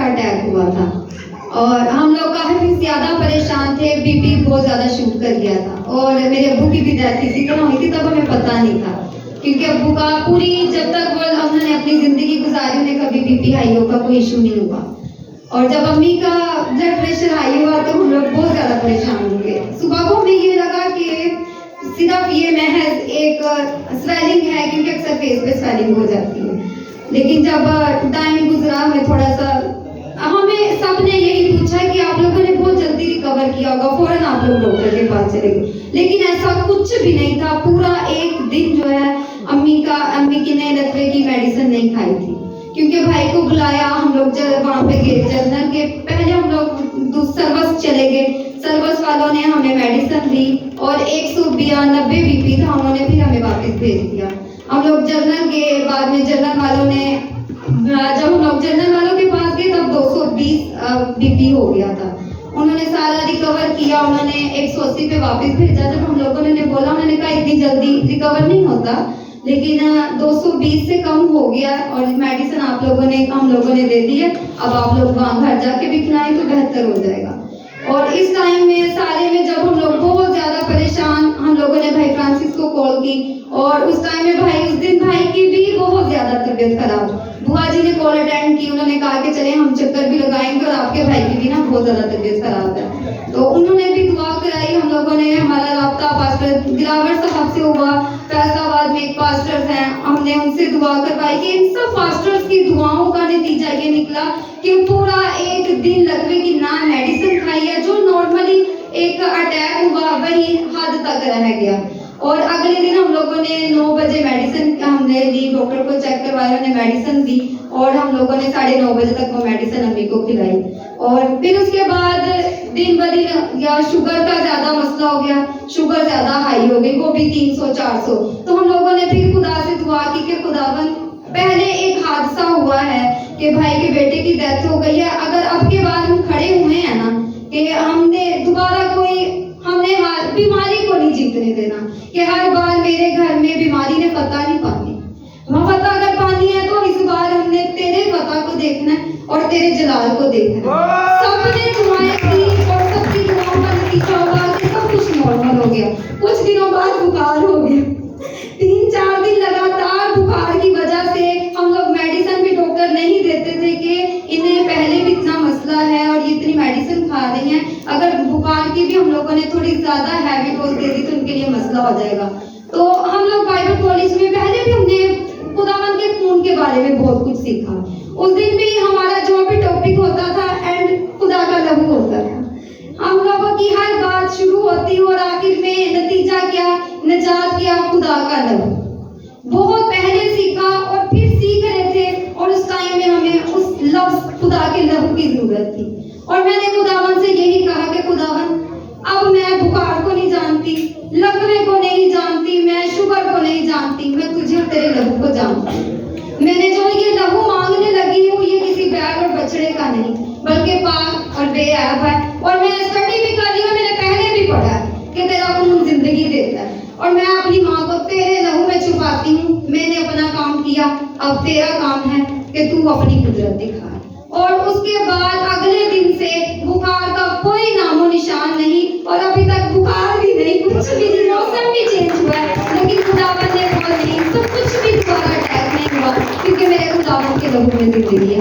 का अटैक हुआ था और हम लोग काफी ज्यादा परेशान थे। बीपी बहुत ज्यादा शूट कर गया था और मेरे अब्बू की भी डेथ इसी तरह हुई थी। तब हमें पता नहीं था क्योंकि अब्बू का पूरी जब तक वो उन्होंने अपनी जिंदगी गुजारी उन्हें कभी बीपी हाई का कोई इशू नहीं हुआ। और जब अम्मी का ब्लड प्रेशर हाई हुआ तो हम लोग बहुत ज्यादा परेशान हो गए। सुबह को हमें ये लगा कि सिर्फ ये महज एक स्वेलिंग है क्योंकि अक्सर फेस पे स्वेलिंग हो जाती है। लेकिन जब टाइम गुजरा हमें थोड़ा सा हमें सबने यही पूछा कि आप लोगों ने बहुत जल्दी रिकवर किया होगा, फौरन आप लोग डॉक्टर के पास चले गए। लेकिन ऐसा कुछ भी नहीं था। पूरा एक दिन जो है अम्मी की ने नकरे की मेडिसिन नहीं खाई थी क्योंकि भाई को बुलाया। हम लोग वहाँ पे गए जनरल के, पहले हम लोग सर्वस चले गए। सर्वस वालों ने हमें मेडिसिन दी और 192 बीपी था, उन्होंने फिर हमें वापस भेज दिया। हम लोग जनरल गए, बाद में जनरल वालों ने जब हम लोग जनरल वालों के पास गए तब 220 बीपी हो गया था। उन्होंने सारा रिकवर किया, उन्होंने 180 पे वापस भेजा। जब हम लोगों ने बोला, उन्होंने कहा इतनी जल्दी रिकवर नहीं होता, लेकिन 220 से कम हो गया और मेडिसिन हम लोगों ने दे दी है। अब आप लोग वहाँ घर जाके भी खिलाएं तो बेहतर हो जाएगा। और इस टाइम में सारे में जब हम लोग बहुत ज्यादा परेशान, हम लोगों ने भाई फ्रांसिस को कॉल की और उस टाइम में उस दिन भाई की भी बहुत ज्यादा तबीयत खराब। बुआ जी ने कॉल अटेंड की, उन्होंने कहा कि चले हम चक्कर भी लगाएंगे और आपके भाई की भी ना बहुत ज्यादा तबीयत खराब है। तो उन्होंने भी दुआ कराई। हम लोगों ने, हमारा राब्ता पास्टर दिलावर साहब से हुआ, फैसलाबाद में एक पास्टर हैं, हमने उनसे दुआ करवाई कि इन सब पास्टर्स की दुआओं का नतीजा ये निकला कि पूरा एक दिन लगवे की ना मेडिसिन खाई है, जो नॉर्मली एक अटैक हुआ वही हद तक रह गया। और अगले दिन हम लोगों ने 9 बजे मेडिसिन हमने ली, डॉक्टर को चेक करवाया, उन्होंने मेडिसिन दी और हम लोगों ने 9:30 बजे तक वो मेडिसिन अम्मी को खिलाई। और फिर उसके बाद दिन ब दिन या शुगर का ज्यादा मसला हो गया, शुगर ज्यादा हाई हो गई, वो भी 300-400। तो हम लोगों ने फिर खुदा से दुआ की कि खुदावन, पहले एक हादसा हुआ है कि भाई के बेटे की डेथ हो गई है, अगर अब के बाद हम खड़े हुए हैं ना कि हमने दोबारा हमने बीमारी को नहीं जीतने देना कि हर बार मेरे घर में बीमारी ने पता नहीं पानी। वहाँ पता अगर पानी है तो इस बार हमने तेरे पता को देखना है और तेरे जलाल को देखना है। सबने दुआएं की और सबकी दुआओं का नतीजा हुआ कि सब कुछ नॉर्मल हो गया। कुछ दिनों बाद बुखार हो गया, 3-4 दिन लगातार बुखार की वजह से हम लोग मेडिसिन भी डॉक्टर नहीं देते थे कि इन्हें पहले भी इतना मसला है और ये इतनी मेडिसिन खा रही हैं, अगर बुखार की भी हम लोगों ने थोड़ी ज्यादा हैवी डोज दे दी तो उनके लिए मसला हो जाएगा। तो हम लोग बाइबल कॉलेज में पहले भी हमने खुदावन के खून के बारे में बहुत कुछ सीखा। उस दिन भी हमारा जो भी टॉपिक होता था एंड खुदा का लहू होता था। हम लोगों की हर बात शुरू होती और आखिर में नतीजा क्या, निजात क्या, खुदा का लहू। बहुत पहले सीखा और फिर सीख रहे थे और उस टाइम में हमें उस लफ्ज खुदा के लहू की जरूरत थी। और मैंने खुदावन से यही कहा कि खुदावन, अब मैं बुखार को नहीं जानती, लकवे को नहीं जानती, मैं शुगर को नहीं जानती, मैं तुझे और तेरे लहू को जानती हूँ। मैंने जो ये लहू मांगने लगी हूँ ये किसी बैल और बछड़े का नहीं बल्कि पाक और बेऐब है। और मैं स्टडी भी कर रही हूँ, मैंने पहले भी पढ़ा है कि तेरा खून जिंदगी देता है और मैं अपनी माँ को तेरे लहू में छुपाती हूँ। मैंने अपना काम किया, अब तेरा काम है कि तू अपनी कुदरत दिखा। और उसके बाद अगले दिन से बुखार का कोई नामो निशान नहीं और अभी तक बुखार भी नहीं, कुछ भी नहीं। मौसम भी चेंज हुआ है लेकिन खुदावन ने बोल नहीं, सब कुछ भी दोबारा अटैक नहीं हुआ क्योंकि मेरे खुदावन के लहू में जिंदगी